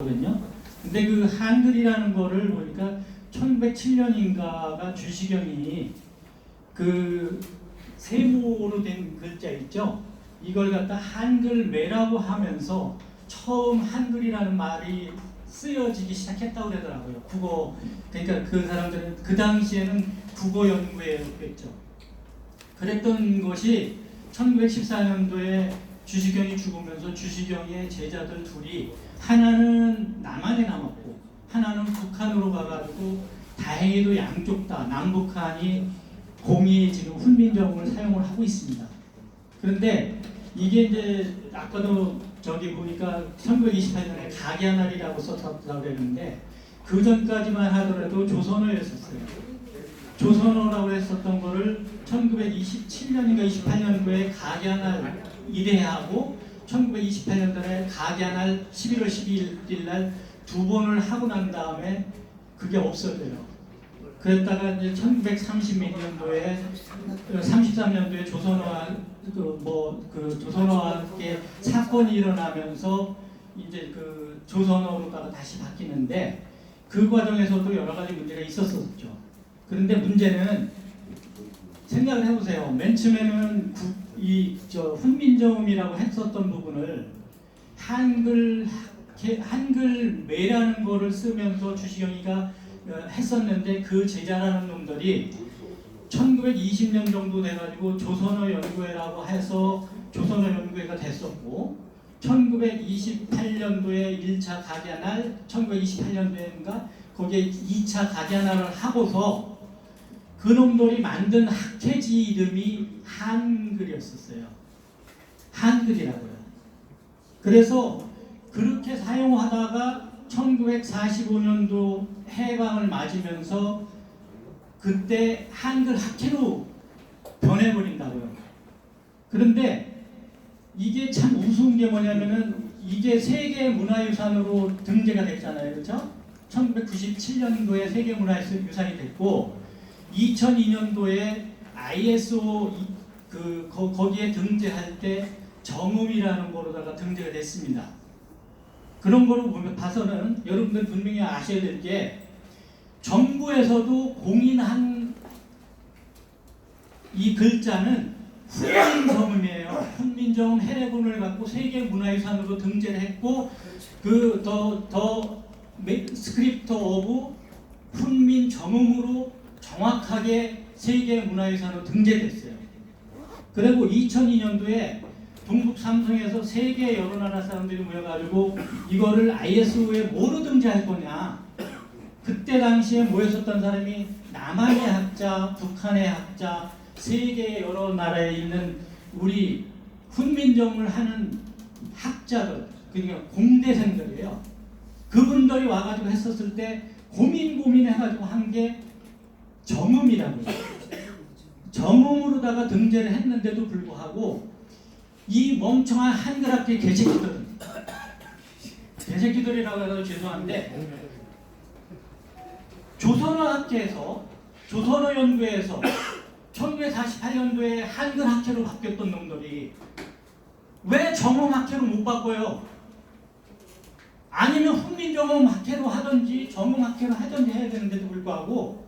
하거든요. 근데 그 한글이라는 거를 보니까 1907년인가가 주시경이 그 세모로 된 글자 있죠? 이걸 갖다 한글매라고 하면서 처음 한글이라는 말이 쓰여지기 시작했다고 그러더라고요. 국어, 그러니까 그 사람들은 그 당시에는 국어 연구에 했죠. 그랬던 것이 1914년도에 주시경이 죽으면서 주시경의 제자들 둘이 하나는 남한에 남았고 하나는 북한으로 가가지고 다행히도 양쪽 다 남북한이 공이 지금 훈민정음을 사용을 하고 있습니다. 그런데 이게 이제 아까도 저기 보니까 1928년에 각야날이라고 썼다고 그랬는데 그 전까지만 하더라도 조선어였었어요. 조선어라고 했었던 거를 1927년인가 28년도에 각야날 1회하고 1928년도에 각야날 11월 12일 날 두 번을 하고 난 다음에 그게 없어져요. 그랬다가 이제 1932년도에 33년도에 조선어와 조선어와 함께 사건이 일어나면서 이제 그 조선어로다가 다시 바뀌는데 그 과정에서도 여러 가지 문제가 있었었죠. 그런데 문제는 생각을 해보세요. 맨 처음에는 훈민정음이라고 했었던 부분을 한글매라는 거를 쓰면서 주시경이가 했었는데 그 제자라는 놈들이 1920년 정도 돼가지고 조선어 연구회라고 해서 조선어 연구회가 됐었고 1928년도에 1차 각야날 1928년도인가 거기에 2차 각야날을 하고서 그 놈들이 만든 학회지 이름이 한글이었었어요. 한글이라고요. 그래서 그렇게 사용하다가 1945년도 해방을 맞으면서 그때 한글 학회로 변해버린다고요. 그런데 이게 참 우스운 게 뭐냐면은 이게 세계문화유산으로 등재가 됐잖아요. 그렇죠? 1997년도에 세계문화유산이 됐고 2002년도에 ISO 거기에 등재할 때 정음이라는 거로다가 등재가 됐습니다. 그런 거로 보면 봐서는 여러분들 분명히 아셔야 될 게 정부에서도 공인한 이 글자는 훈민정음이에요. 훈민정음 해례본을 갖고 세계문화유산으로 등재를 했고 그 더 스크립트 오브 훈민정음으로 정확하게 세계문화유산으로 등재됐어요. 그리고 2002년도에 동북 삼성에서 세계 여러 나라 사람들이 모여가지고 이거를 ISO에 뭐로 등재할 거냐. 그때 당시에 모였었던 사람이 남한의 학자, 북한의 학자, 세계 여러 나라에 있는 우리 훈민정음을 하는 학자들, 그러니까 공대생들이에요. 그분들이 와가지고 했었을 때 고민해가지고 한 게 정음이라고 해요. 정음으로다가 등재를 했는데도 불구하고 이 멍청한 한글학계 개새끼들이라고 해서 죄송한데 조선어학회에서 조선어 연구에서 1948년도에 한글학회로 바뀌었던 놈들이 왜 정음학회로 못 바꿔요? 아니면 훈민정음학회로 하든지 정음학회로 하든지 해야 되는데도 불구하고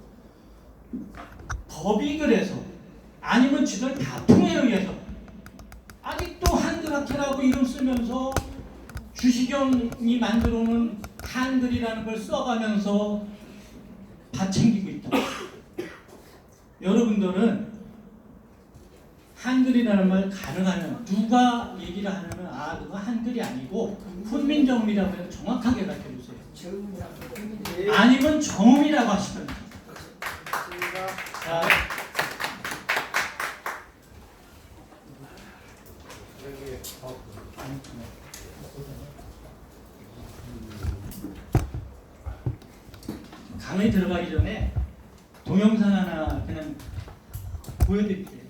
법이 그래서 아니면 지들 다툼에 의해서 아직도 한글학회라고 이름 쓰면서 주시경이 만들어놓은 한글이라는 걸 써가면서 다 챙기고 있다. 여러분들은 한글이라는 말 가능하면 누가 얘기를 하냐면 그거 한글이 아니고 훈민정음이라고 해서 정확하게 밝혀주세요. 아니면 정음이라고 하시던지. 자, 강의 들어가기 전에 동영상 하나 그냥 보여드릴게요.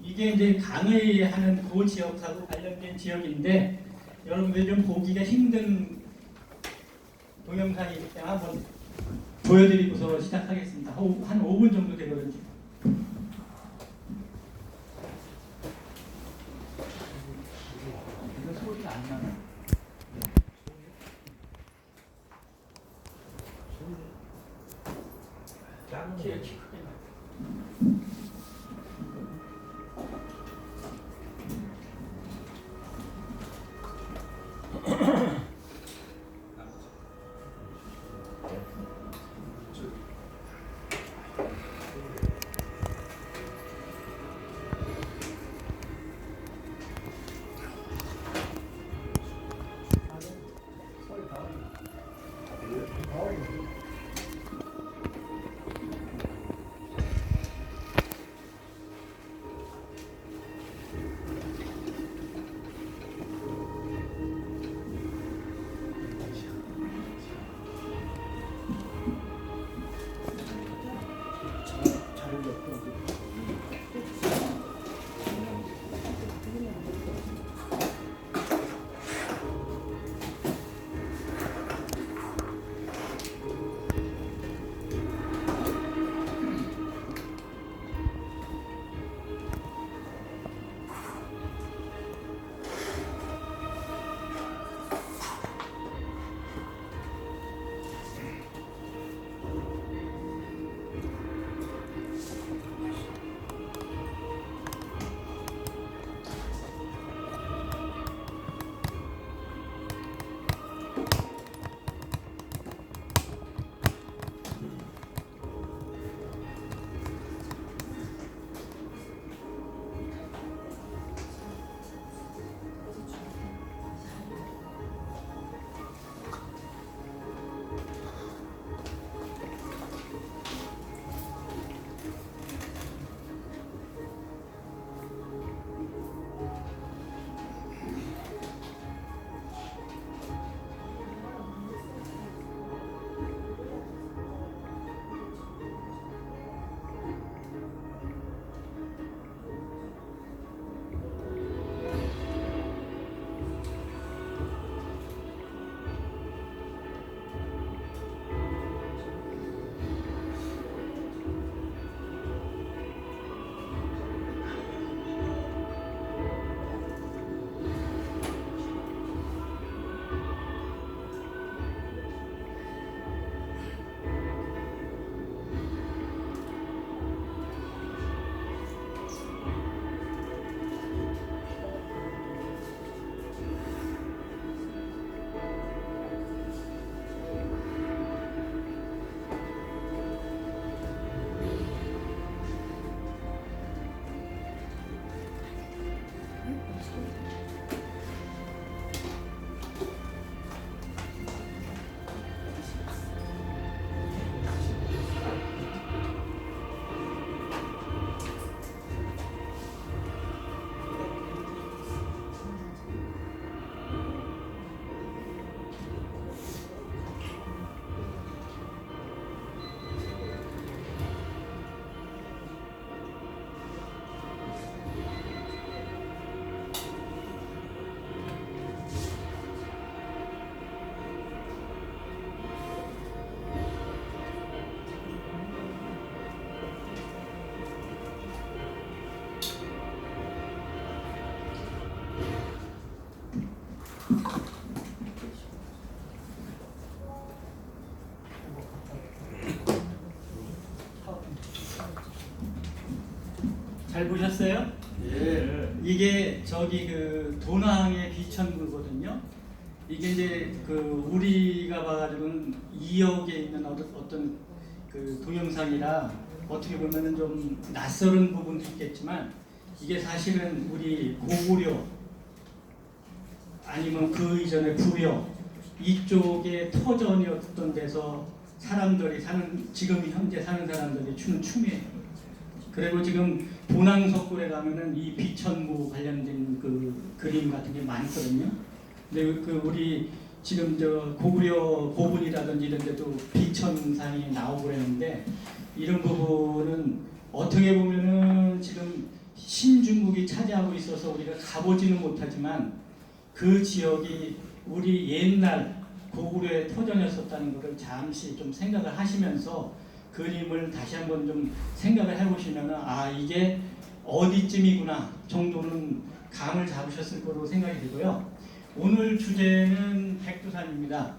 이게 이제 강의하는 그 지역하고 관련된 지역인데 여러분들 좀 보기가 힘든 동영상이기 때문에 한번 보여드리고서 시작하겠습니다. 한 5분 정도 되거든요. 이거 소리가 안 나나? 키가 크게 잘 보셨어요? 예. 이게 저기 그 도낭의 비천구거든요. 이게 이제 그 우리가 봐가지고는 2억에 있는 어떤 그 동영상이라 어떻게 보면은 좀 낯설은 부분도 있겠지만 이게 사실은 우리 고구려 아니면 그 이전에 부여 이쪽의 터전이었던 데서 사람들이 사는 지금 현재 사는 사람들이 추는 춤이에요. 그리고 지금 도낭석굴에 가면은 이 비천구 관련된 그 그림 같은 게 많거든요. 근데 그 우리 지금 저 고구려 고분이라든지 이런 데도 비천상이 나오고 그랬는데 이런 부분은 어떻게 보면은 지금 신중국이 차지하고 있어서 우리가 가보지는 못하지만 그 지역이 우리 옛날 고구려의 터전이었었다는 것을 잠시 좀 생각을 하시면서 그림을 다시 한번 좀 생각을 해보시면 아 이게 어디쯤이구나 정도는 감을 잡으셨을 거로 생각이 되고요. 오늘 주제는 백두산입니다.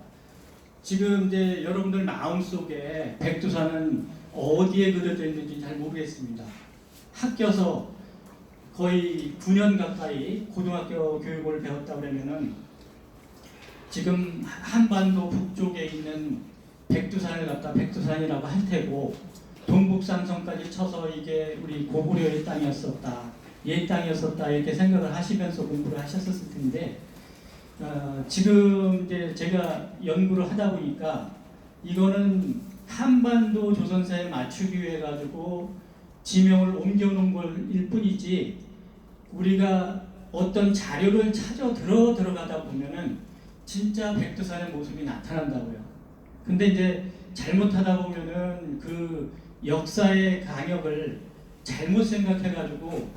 지금 이제 여러분들 마음속에 백두산은 어디에 그려져 있는지 잘 모르겠습니다. 학교에서 거의 9년 가까이 고등학교 교육을 배웠다 그러면은 지금 한반도 북쪽에 있는 백두산을 갖다 백두산이라고 할 테고 동북삼성까지 쳐서 이게 우리 고구려의 땅이었었다, 옛 땅이었었다 이렇게 생각을 하시면서 공부를 하셨었을 텐데 지금 이제 제가 연구를 하다 보니까 이거는 한반도 조선사에 맞추기 위해 가지고 지명을 옮겨놓은 걸일 뿐이지 우리가 어떤 자료를 찾아 들어가다 보면은 진짜 백두산의 모습이 나타난다고요. 근데 이제 잘못하다 보면은 그 역사의 강역을 잘못 생각해가지고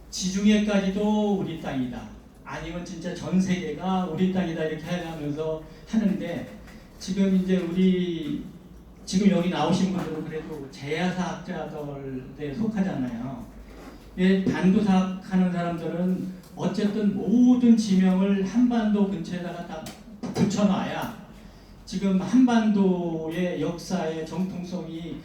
지중해까지도 우리 땅이다, 아니면 진짜 전 세계가 우리 땅이다 이렇게 하면서 하는데 지금 이제 우리 지금 여기 나오신 분들은 그래도 제야사학자들에 속하잖아요. 반도사학 하는 사람들은 어쨌든 모든 지명을 한반도 근처에다가 다 붙여놔야 지금 한반도의 역사의 정통성이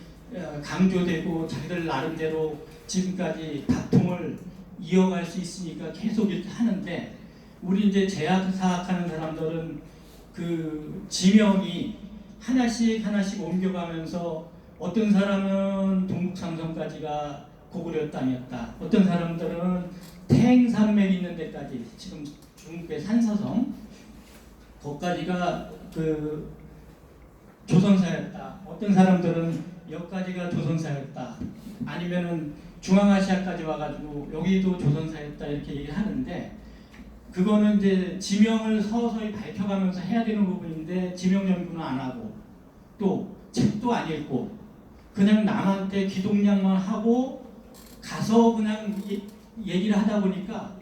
강조되고 자기들 나름대로 지금까지 바통을 이어갈 수 있으니까 계속 이렇게 하는데 우리 이제 제야사학하는 사람들은 그 지명이 하나씩 옮겨가면서 어떤 사람은 동북삼성까지가 고구려 땅이었다. 어떤 사람들은 태행산맥 있는 데까지 지금 중국의 산서성 거기까지가 그 조선사였다. 어떤 사람들은 여기까지가 조선사였다. 아니면은 중앙아시아까지 와가지고 여기도 조선사였다 이렇게 얘기를 하는데 그거는 이제 지명을 서서히 밝혀가면서 해야 되는 부분인데 지명 연구는 안 하고 또 책도 안 읽고 그냥 남한테 기동량만 하고 가서 그냥 얘기를 하다 보니까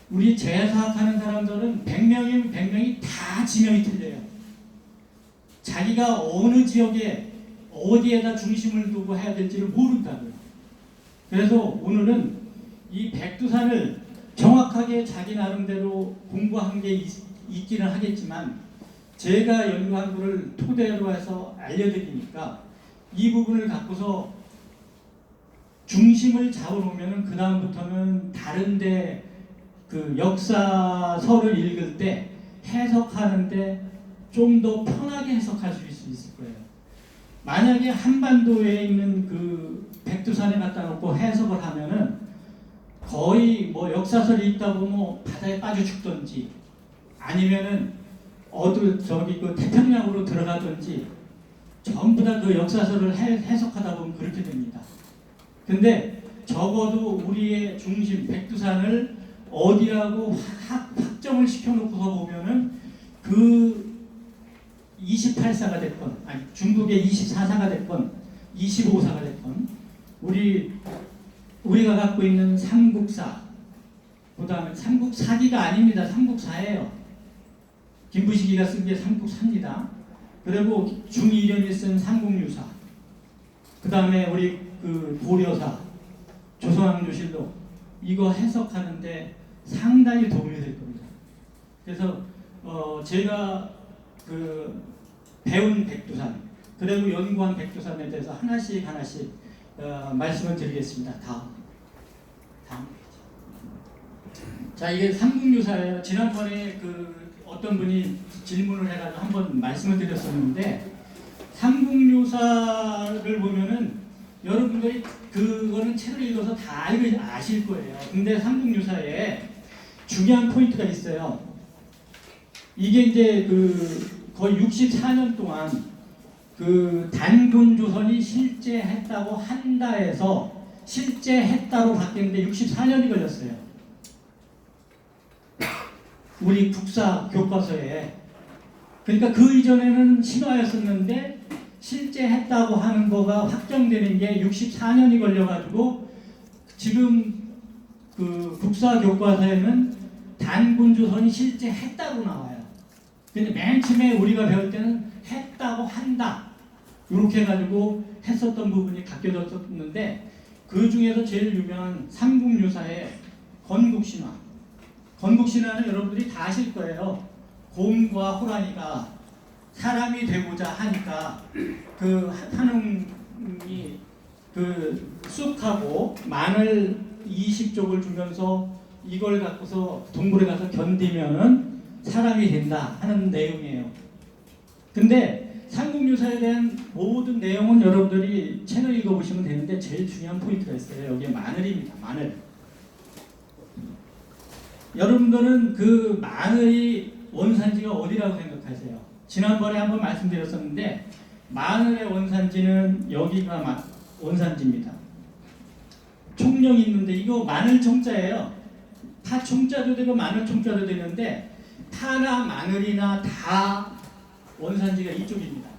우리 제사학하는 사람들은 100명이면 100명이 다 지명이 틀려요. 자기가 어느 지역에 어디에다 중심을 두고 해야 될지를 모른다고요. 그래서 오늘은 이 백두산을 정확하게 자기 나름대로 공부한 게 있기는 하겠지만 제가 연구한 거를 토대로 해서 알려드리니까 이 부분을 갖고서 중심을 잡아놓으면 그 다음부터는 다른데 그 역사서를 읽을 때 해석하는데 좀 더 편하게 해석할 수 있을 거예요. 만약에 한반도에 있는 그 백두산에 갖다 놓고 해석을 하면은 거의 뭐 역사서를 읽다 보면 뭐 바다에 빠져 죽든지 아니면은 저기 그 태평양으로 들어가든지 전부 다 그 역사서를 해석하다 보면 그렇게 됩니다. 근데 적어도 우리의 중심 백두산을 어디라고 확정을 시켜놓고서 보면은 그 28사가 됐건 아니 중국의 24사가 됐건 25사가 됐건 우리가 갖고 있는 삼국사 그 다음에 삼국사기가 아닙니다. 삼국사예요. 김부식이가 쓴 게 삼국사입니다. 그리고 중이련이 쓴 삼국유사 그 다음에 우리 그 고려사 조선왕조실록 이거 해석하는데 상당히 도움이 될 겁니다. 그래서 제가 그 배운 백두산 그리고 연구한 백두산에 대해서 하나씩 말씀을 드리겠습니다. 다음. 자, 이게 삼국유사예요. 지난번에 그 어떤 분이 질문을 해가지고 한번 말씀을 드렸었는데 삼국유사를 보면은 여러분들이 그거는 책을 읽어서 다 아실 거예요. 근데 삼국유사에 중요한 포인트가 있어요. 이게 이제 그 거의 64년 동안 그 단군조선이 실제 했다고 한다에서 실제 했다로 바뀌는데 64년이 걸렸어요. 우리 국사 교과서에. 그러니까 그 이전에는 신화였었는데 실제 했다고 하는 거가 확정되는 게 64년이 걸려가지고 지금 그 국사 교과서에는 단군조선이 실제 했다고 나와요. 근데 맨 처음에 우리가 배울 때는 했다고 한다 이렇게 해가지고 했었던 부분이 바뀌어졌었는데 그 중에서 제일 유명한 삼국유사의 건국신화. 건국신화는 여러분들이 다 아실 거예요. 곰과 호랑이가 사람이 되고자 하니까 그 한웅 그 쑥하고 마늘 20족을 주면서 이걸 갖고서 동굴에 가서 견디면은 사람이 된다 하는 내용이에요. 근데 삼국유사에 대한 모든 내용은 여러분들이 책을 읽어보시면 되는데 제일 중요한 포인트가 있어요. 여기에 마늘입니다. 마늘. 여러분들은 그 마늘이 원산지가 어디라고 생각하세요? 지난번에 한번 말씀드렸었는데 마늘의 원산지는 여기가 원산지입니다. 총령이 있는데 이거 마늘 총자예요. 파 총자도 되고 마늘 총자도 되는데 파나 마늘이나 다 원산지가 이쪽입니다.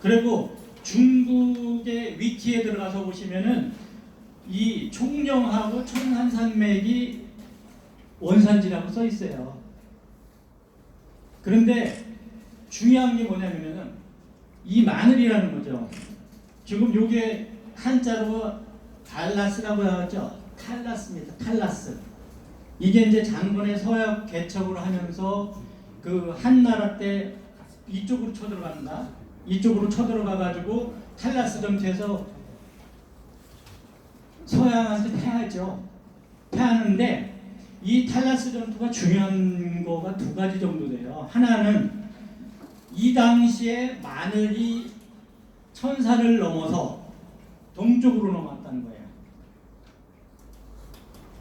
그리고 중국의 위티에 들어가서 보시면은 이 총령하고 청산산맥이 원산지라고 써 있어요. 그런데 중요한 게 뭐냐면은 이 마늘이라는 거죠. 지금 요게 한자로 달라스라고 하죠. 탈라스입니다. 탈라스. 이게 이제 장군의 서역 개척을 하면서 그 한나라 때 이쪽으로 쳐들어간다. 이쪽으로 쳐들어가 가지고 탈라스 전투에서 서양한테 패하죠. 패하는데 이 탈라스 전투가 중요한 거가 두 가지 정도 돼요. 하나는 이 당시에 마늘이 천사를 넘어서 동쪽으로 넘어왔다는 거예요.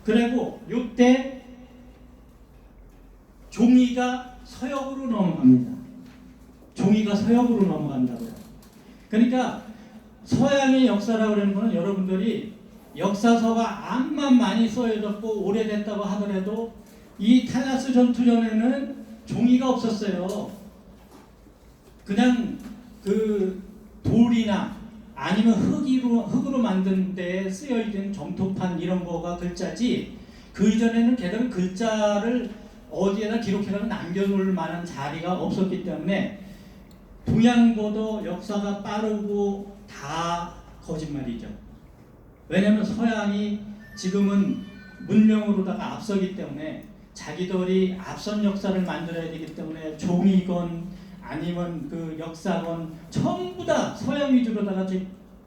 그리고 이때 종이가 서역으로 넘어갑니다. 종이가 서역으로 넘어간다고요. 그러니까 서양의 역사라고 하는 거는 여러분들이 역사서가 암만 많이 써여졌고 오래됐다고 하더라도 이 탈라스 전투 전에는 종이가 없었어요. 그냥 그 돌이나 아니면 흙으로 만든 데에 쓰여있는 점토판 이런 거가 글자지 그 이전에는 게다가 글자를 어디에다 기록해서 남겨놓을 만한 자리가 없었기 때문에 동양보다 역사가 빠르고 다 거짓말이죠. 왜냐하면 서양이 지금은 문명으로다가 앞서기 때문에 자기들이 앞선 역사를 만들어야 되기 때문에 종이건 아니면 그 역사건 전부 다 서양 위주로다가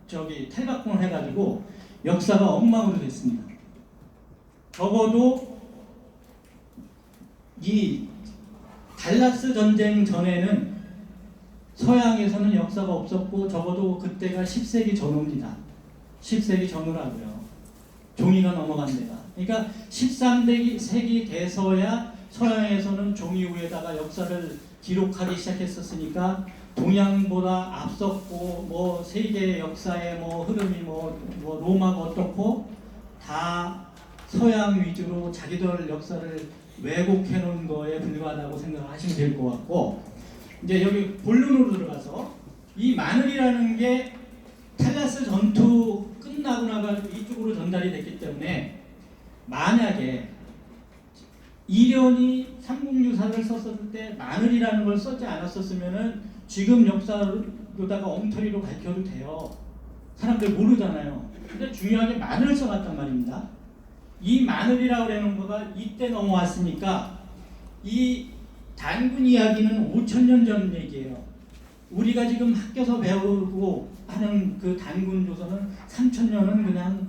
저기 탈바꿈을 해가지고 역사가 엉망으로 됐습니다. 적어도 이 달라스 전쟁 전에는 서양에서는 역사가 없었고 적어도 그때가 10세기 전후입니다. 10세기 전후라고요. 종이가 넘어간 데가. 그러니까 13세기 돼서야 서양에서는 종이 위에다가 역사를 기록하기 시작했었으니까 동양보다 앞섰고 뭐 세계 역사의 뭐 흐름이 뭐 로마가 어떻고 다 서양 위주로 자기들 역사를 왜곡해 놓은 거에 불과하다고 생각하시면 될 것 같고 이제 여기 본론으로 들어가서 이 마늘이라는 게 탈라스 전투 끝나고 나가지고 이쪽으로 전달이 됐기 때문에 만약에 이련이 삼국유사를 썼을 때 마늘이라는 걸 쓰지 않았었으면은 지금 역사로다가 엉터리로 밝혀도 돼요. 사람들 모르잖아요. 근데 중요한 게 마늘을 써놨단 말입니다. 이 마늘이라고 하는 거가 이때 넘어왔으니까 이 단군 이야기는 5000년 전 얘기예요. 우리가 지금 학교에서 배우고 하는 그 단군 조선은 3000년은 그냥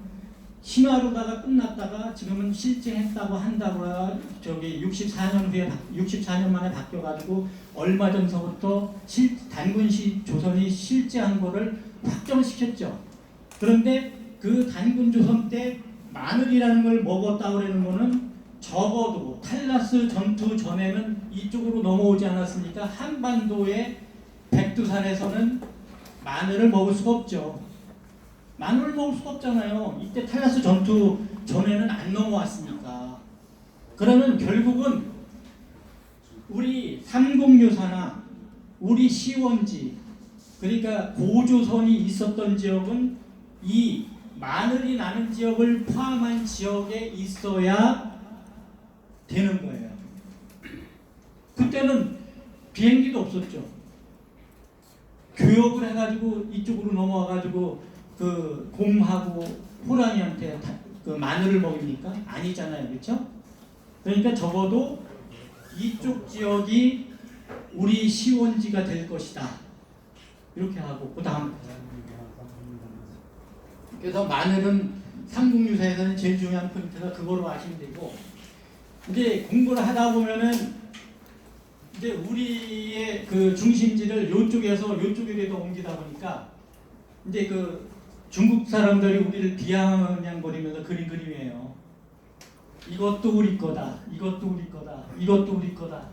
신화로다가 끝났다가 지금은 실제 했다고 한다고 저기 64년 만에 바뀌어가지고 얼마 전서부터 단군 조선이 실제한 거를 확정시켰죠. 그런데 그 단군 조선 때 마늘이라는 걸 먹었다고 그러는 거는 적어도 탈라스 전투 전에는 이쪽으로 넘어오지 않았으니까 한반도의 백두산에서는 마늘을 먹을 수가 없죠. 마늘을 먹을 수가 없잖아요. 이때 탈라스 전투 전에는 안 넘어왔으니까. 그러면 결국은 우리 삼국유사나 우리 시원지 그러니까 고조선이 있었던 지역은 이 마늘이 나는 지역을 포함한 지역에 있어야 되는 거예요. 그때는 비행기도 없었죠. 교역을 해가지고 이쪽으로 넘어와가지고 그 곰하고 호랑이한테 그 마늘을 먹입니까? 아니잖아요, 그렇죠? 그러니까 적어도 이쪽 지역이 우리 시원지가 될 것이다. 이렇게 하고 그다음 그래서 마늘은 삼국유사에서는 제일 중요한 포인트가 그거로 아시면 되고 이제 공부를 하다 보면은 이제 우리의 그 중심지를 요쪽에서 요쪽에도 옮기다 보니까 이제 그 중국 사람들이 우리를 비아냥거리면서 그린 그림이에요. 이것도 우리 거다. 이것도 우리 거다. 이것도 우리 거다.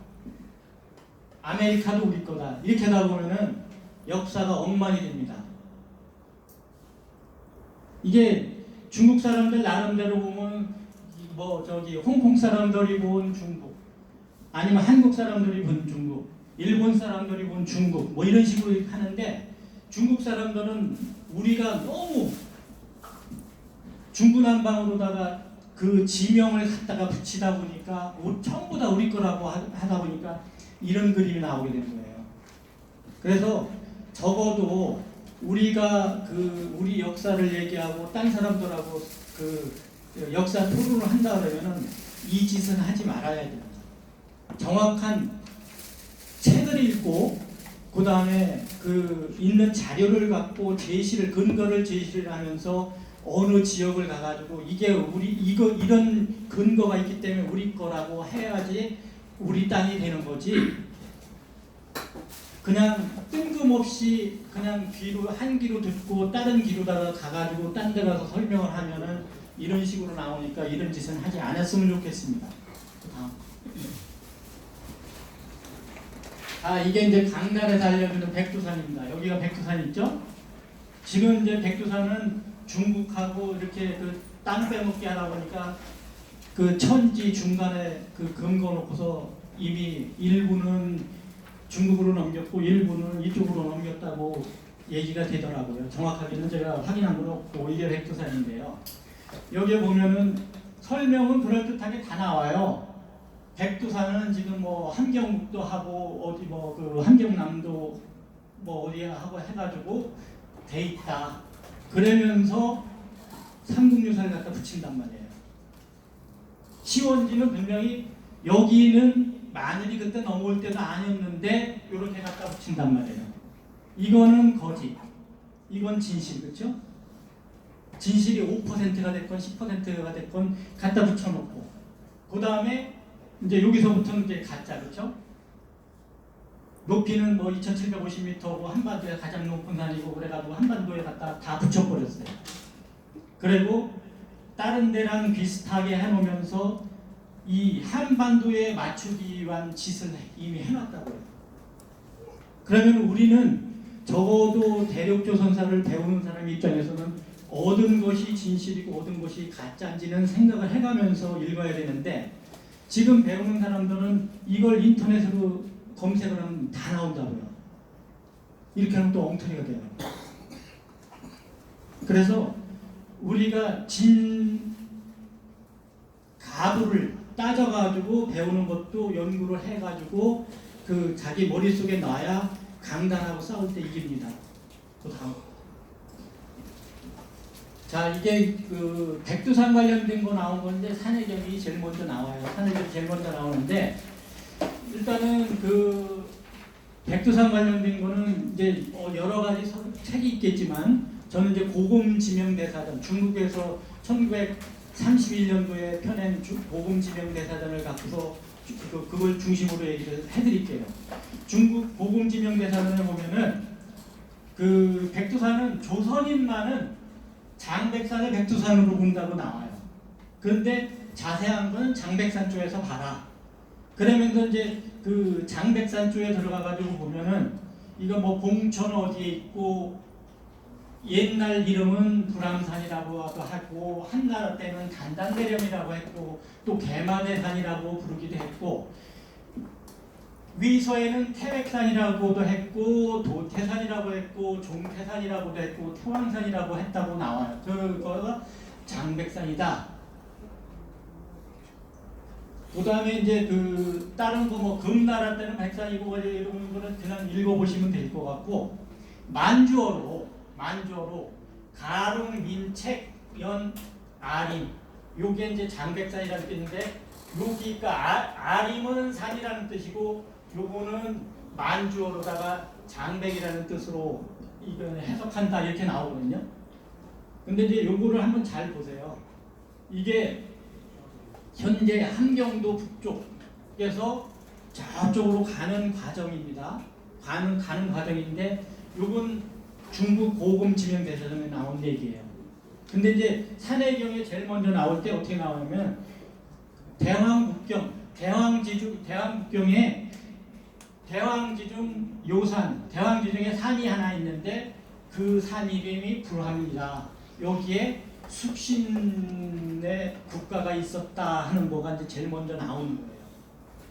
아메리카도 우리 거다. 이렇게 하다 보면은 역사가 엉망이 됩니다. 이게 중국 사람들 나름대로 보면 뭐 저기 홍콩 사람들이 본 중국 아니면 한국 사람들이 본 중국 일본 사람들이 본 중국 뭐 이런 식으로 하는데 중국 사람들은 우리가 너무 중구난방으로다가 그 지명을 갖다가 붙이다 보니까 전부 다 우리 거라고 하다 보니까 이런 그림이 나오게 된 거예요. 그래서 적어도 우리가 그 우리 역사를 얘기하고 딴 사람들하고 그 역사 토론을 한다 그러면은 이 짓은 하지 말아야 됩니다. 정확한 책을 읽고 그 다음에 그 있는 자료를 갖고 근거를 제시를 하면서 어느 지역을 가가지고 이게 이런 근거가 있기 때문에 우리 거라고 해야지 우리 땅이 되는 거지. 그냥 뜬금없이 그냥 한 귀로 듣고 다른 귀로다가 가가지고 딴 데 가서 설명을 하면은 이런 식으로 나오니까 이런 짓은 하지 않았으면 좋겠습니다. 이게 이제 강남에서 알려주는 백두산입니다. 여기가 백두산 있죠? 지금 이제 백두산은 중국하고 이렇게 그 땅 빼먹기 하다 보니까 그 천지 중간에 그 금거 놓고서 이미 일부는 중국으로 넘겼고 일부는 이쪽으로 넘겼다고 얘기가 되더라고요. 정확하게는 제가 확인한 건 없고 이게 백두산인데요. 여기에 보면은 설명은 그럴듯하게 다 나와요. 백두산은 지금 뭐 함경북도 하고 어디 뭐 그 함경남도 뭐 어디 하고 해가지고 돼 있다. 그러면서 삼국유사를 갖다 붙인단 말이에요. 시원지는 분명히 여기는 마늘이 그때 넘어올 때도 아니었는데 이렇게 갖다 붙인단 말이에요. 이거는 거짓, 이건 진실, 그렇죠? 진실이 5%가 됐건 10%가 됐건 갖다 붙여놓고 그 다음에 이제 여기서부터는 이제 가짜, 그렇죠? 높이는 뭐 2750m고 한반도에 가장 높은 산이고 그래가지고 한반도에 갖다 다 붙여버렸어요. 그리고 다른 데랑 비슷하게 해놓으면서 이 한반도에 맞추기 위한 짓을 이미 해놨다고요. 그러면 우리는 적어도 대륙조선사를 배우는 사람 입장에서는 얻은 것이 진실이고 얻은 것이 가짜인지는 생각을 해가면서 읽어야 되는데 지금 배우는 사람들은 이걸 인터넷으로 검색을 하면 다 나온다고요. 이렇게 하면 또 엉터리가 돼요. 그래서 우리가 가부를 따져가지고 배우는 것도 연구를 해가지고 그 자기 머릿속에 놔야 강단하고 싸울 때 이깁니다. 그 다음. 자, 이게 그 백두산 관련된 거 나온 건데 산해경이 제일 먼저 나와요. 산해경이 제일 먼저 나오는데 일단은 그 백두산 관련된 거는 이제 여러 가지 책이 있겠지만 저는 이제 고금지명대사전 중국에서 1931년도에 펴낸 고금지명대사전을 갖고서 그걸 중심으로 얘기를 해드릴게요. 중국 고금지명대사전에 보면은 그 백두산은 조선인만은 장백산을 백두산으로 본다고 나와요. 그런데 자세한 건 장백산 쪽에서 봐라. 그러면서 이제 그 장백산 쪽에 들어가가지고 보면은 이거 뭐 봉천 어디에 있고 옛날 이름은 불암산이라고 하고 한나라 때는 단단대렴이라고 했고 또 개마대산이라고 부르기도 했고 위서에는 태백산이라고도 했고 도태산이라고 했고 종태산이라고도 했고 태왕산이라고 했다고 나와요. 그거가 장백산이다. 그 다음에 이제 그 다른 거 뭐 금나라 때는 백산이고 이런 거는 그냥 읽어보시면 될 것 같고 만주어로 가릉 민책 연 아림 요게 이제 장백산이라는 뜻인데 여기가 아림은 산이라는 뜻이고 요거는 만주어로다가 장백이라는 뜻으로 이걸 해석한다 이렇게 나오거든요. 근데 이제 요거를 한번 잘 보세요. 이게 현재 함경도 북쪽에서 저쪽으로 가는 과정입니다. 가는 과정인데 요건 중국 고금 지명 대사전에 나온 얘기예요. 근데 이제 산해경에 제일 먼저 나올 때 어떻게 나오냐면 대왕국경에 대왕지중 요산, 대왕지중에 산이 하나 있는데 그 산 이름이 불함이라. 여기에 숙신의 국가가 있었다 하는 거가 이제 제일 먼저 나오는 거예요.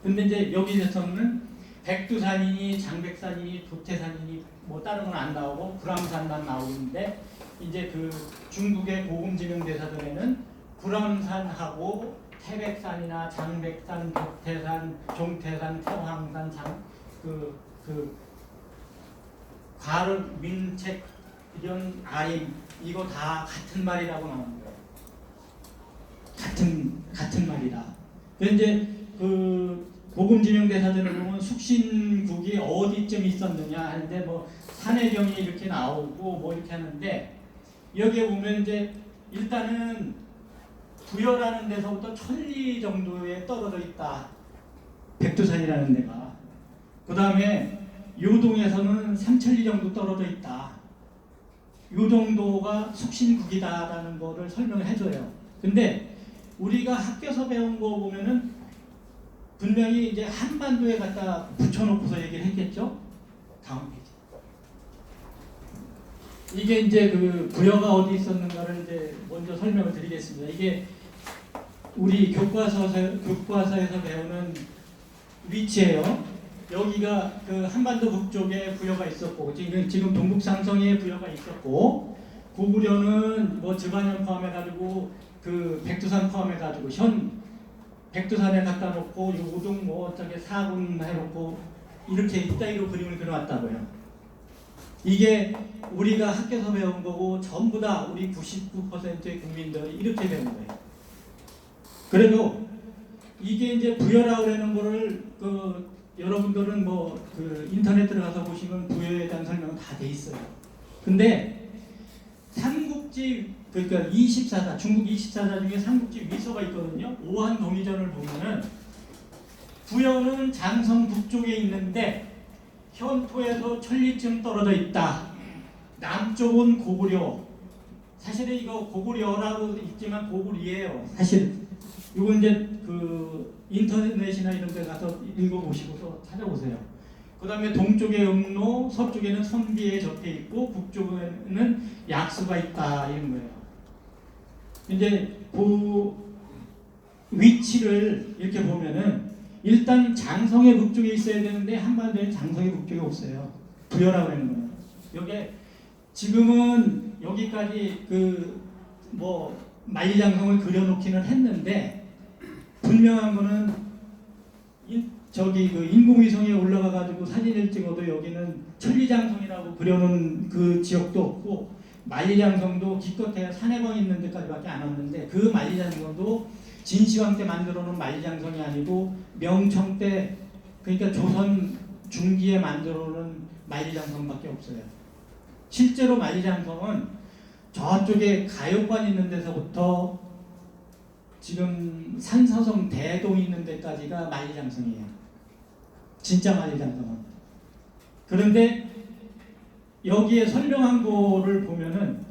근데 이제 여기에서는 백두산이니 장백산이니 도태산이니 뭐 다른 건 안 나오고 불암산만 나오는데 이제 그 중국의 고금지명 대사전에는 불암산하고 태백산이나 장백산, 도태산, 종태산, 태황산, 과르, 민책, 이런 아임 이거 다 같은 말이라고 나오는 거예요. 같은 말이다. 그런데 그 고금지명 대사전을 보면 숙신국이 어디쯤 있었느냐 하는데 뭐 산해경이 이렇게 나오고 뭐 이렇게 하는데 여기에 보면 이제 일단은 부여라는 데서부터 1000리 정도에 떨어져 있다. 백두산이라는 데가. 그 다음에 요동에서는 3000리 정도 떨어져 있다. 요 정도가 숙신국이다라는 거를 설명을 해줘요. 근데 우리가 학교에서 배운 거 보면은 분명히 이제 한반도에 갖다 붙여놓고서 얘기를 했겠죠. 다음 페이지. 이게 이제 그 부여가 어디 있었는가를 이제 먼저 설명을 드리겠습니다. 이게 우리 교과서에서 배우는 위치예요. 여기가 그 한반도 북쪽에 부여가 있었고 지금 동북상성에 부여가 있었고 고구려는 뭐 즈반현 포함해가지고 그 백두산 포함해가지고 현 백두산에 갖다 놓고 요동 뭐 저기 사군 해놓고 이렇게 이따위로 그림을 그려왔다고요. 이게 우리가 학교에서 배운 거고 전부 다 우리 99%의 국민들이 이렇게 배운 거예요. 그래도 이게 이제 부여라고 하는 거를 그 여러분들은 뭐 그 인터넷 들어가서 보시면 부여에 대한 설명은 다 돼 있어요. 근데 삼국지 그러니까 24사 중국 24사 중에 삼국지 위서가 있거든요. 오한동의전을 보면은 부여는 장성 북쪽에 있는데 현토에서 1000리쯤 떨어져 있다. 남쪽은 고구려. 사실은 이거 고구려라고 있지만 고구리예요. 사실 이거 이제 그 인터넷이나 이런 데 가서 읽어보시고서 찾아보세요. 그 다음에 동쪽에 음로, 서쪽에는 선비에 접해 있고 북쪽에는 약수가 있다 이런 거예요. 이제 그 위치를 이렇게 보면은 일단 장성의 북쪽에 있어야 되는데 한반도에 장성의 북쪽에 없어요. 부여라고 하는 거예요. 여기 지금은 여기까지 그 뭐 만리장성을 그려놓기는 했는데 분명한 거는 저기 그 인공위성에 올라가 가지고 사진을 찍어도 여기는 천리장성이라고 그려놓은 그 지역도 없고 만리장성도 기껏해야 산해광 있는 데까지밖에 안 왔는데 그 만리장성도 진시황 때 만들어 놓은 만리장성이 아니고 명청 때 그러니까 조선 중기에 만들어 놓은 만리장성밖에 없어요. 실제로 만리장성은 저쪽에 가요관 있는 데서부터 지금 산서성 대동 있는 데까지가 만리장성이에요. 진짜 만리장성은. 그런데 여기에 설명한 거를 보면은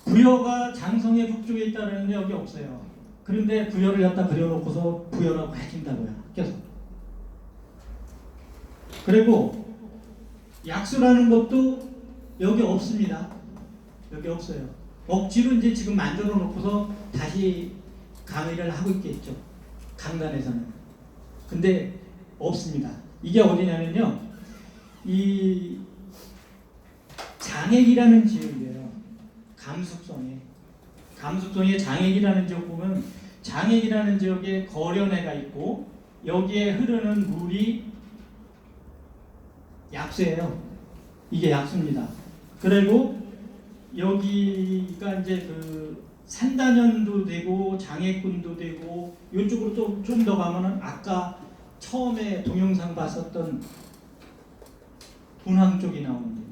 부여가 장성의 북쪽에 있다는 여기 없어요. 그런데 부여를 갖다 그려놓고서 부여라고 해준다고요. 계속. 그리고 약수라는 것도 여기 없습니다. 여기 없어요. 억지로 이제 지금 만들어 놓고서 다시 강의를 하고 있겠죠. 강단에서는. 근데 없습니다. 이게 어디냐면요. 이 장액이라는 지역이에요. 감숙성에 장액이라는 지역 보면 장액이라는 지역에 거련해가 있고 여기에 흐르는 물이 약수예요. 이게 약수입니다. 그리고 여기가 이제 그 산단현도 되고 장애꾼도 되고 이쪽으로 좀 더 가면은 아까 처음에 동영상 봤었던 분황 쪽이 나오는 겁니다.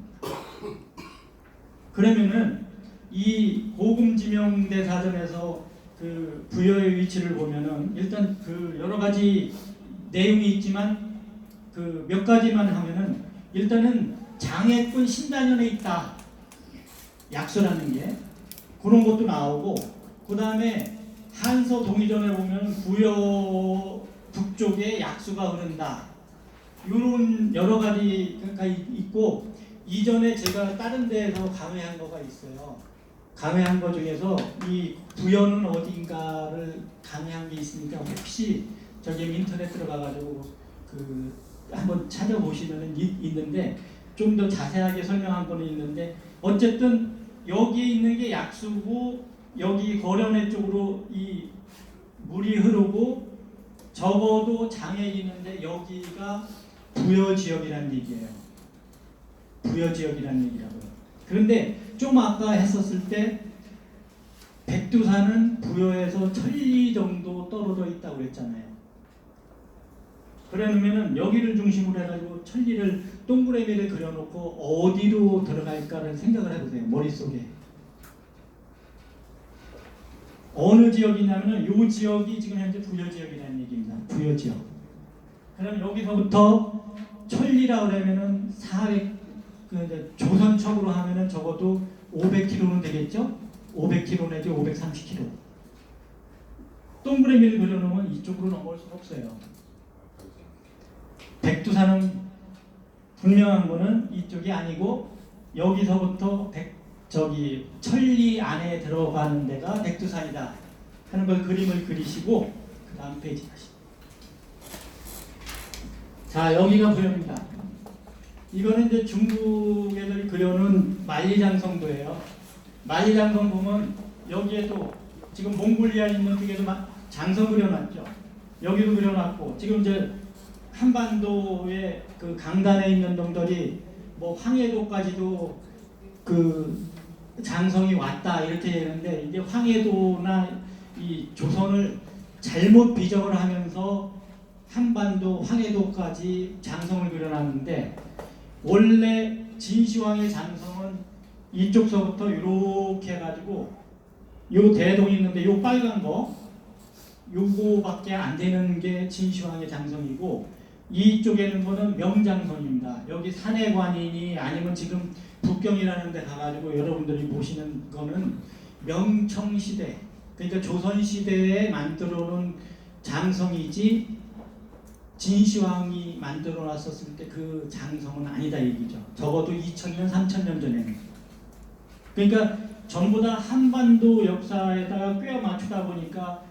그러면은 이 고금지명대 사전에서 그 부여의 위치를 보면은 일단 그 여러 가지 내용이 있지만 그 몇 가지만 하면은 일단은 장해꾼 신단연에 있다. 약수라는 게 그런 것도 나오고, 그 다음에 한서 동의전에 보면 부여 북쪽에 약수가 흐른다. 이런 여러 가지가 있고, 이전에 제가 다른 데에서 감회한 거가 있어요. 감회한 거 중에서 이 부여는 어딘가를 감회한 게 있으니까 혹시 저기 인터넷 들어가가지고 그 한번 찾아보시면은 있는데 좀 더 자세하게 설명한 거는 있는데, 어쨌든 여기에 있는 게 약수고 여기 거련회 쪽으로 이 물이 흐르고 적어도 장애이 있는데 여기가 부여지역이라는 얘기예요. 부여지역이라는 얘기라고요. 그런데 좀 아까 했었을 때 백두산은 부여에서 1000리 정도 떨어져 있다고 했잖아요. 그러면은 여기를 중심으로 해가지고 1000리를 동그라미를 그려놓고 어디로 들어갈까를 생각을 해보세요. 머릿속에. 어느 지역이냐면은 이 지역이 지금 현재 부여지역이라는 얘기입니다. 부여지역. 그럼 여기서부터 1000리라 그러면은 400, 조선척으로 하면은 적어도 500km는 되겠죠? 500km 내지 530km. 동그라미를 그려놓으면 이쪽으로 넘어올 수가 없어요. 백두산은 분명한 거는 이쪽이 아니고 여기서부터 1000리 안에 들어가는 데가 백두산이다 하는 걸 그림을 그리시고 그 다음 페이지 다시. 자, 여기가 부여입니다. 이거는 이제 중국 애들이 그려놓은 만리장성도예요. 만리장성 보면 여기에도 지금 몽골리아에 있는 쪽에도 장성 그려놨죠. 여기도 그려놨고, 지금 이제 한반도의 그 강단에 있는 놈들이 뭐 황해도까지도 그 장성이 왔다 이렇게 되는데, 이제 황해도나 이 조선을 잘못 비정을 하면서 한반도 황해도까지 장성을 그려놨는데, 원래 진시황의 장성은 이쪽서부터 이렇게 해가지고 요 대동이 있는데 요 빨간 거 요거밖에 안 되는 게 진시황의 장성이고, 이쪽에는 거는 명장성입니다. 여기 산해관이니 아니면 지금 북경이라는 데 가가지고 여러분들이 보시는 거는 명청시대, 그러니까 조선시대에 만들어 놓은 장성이지 진시황이 만들어 놨었을 때 그 장성은 아니다 얘기죠. 적어도 2000년, 3000년 전에는. 그러니까 전부 다 한반도 역사에다가 꿰어 맞추다 보니까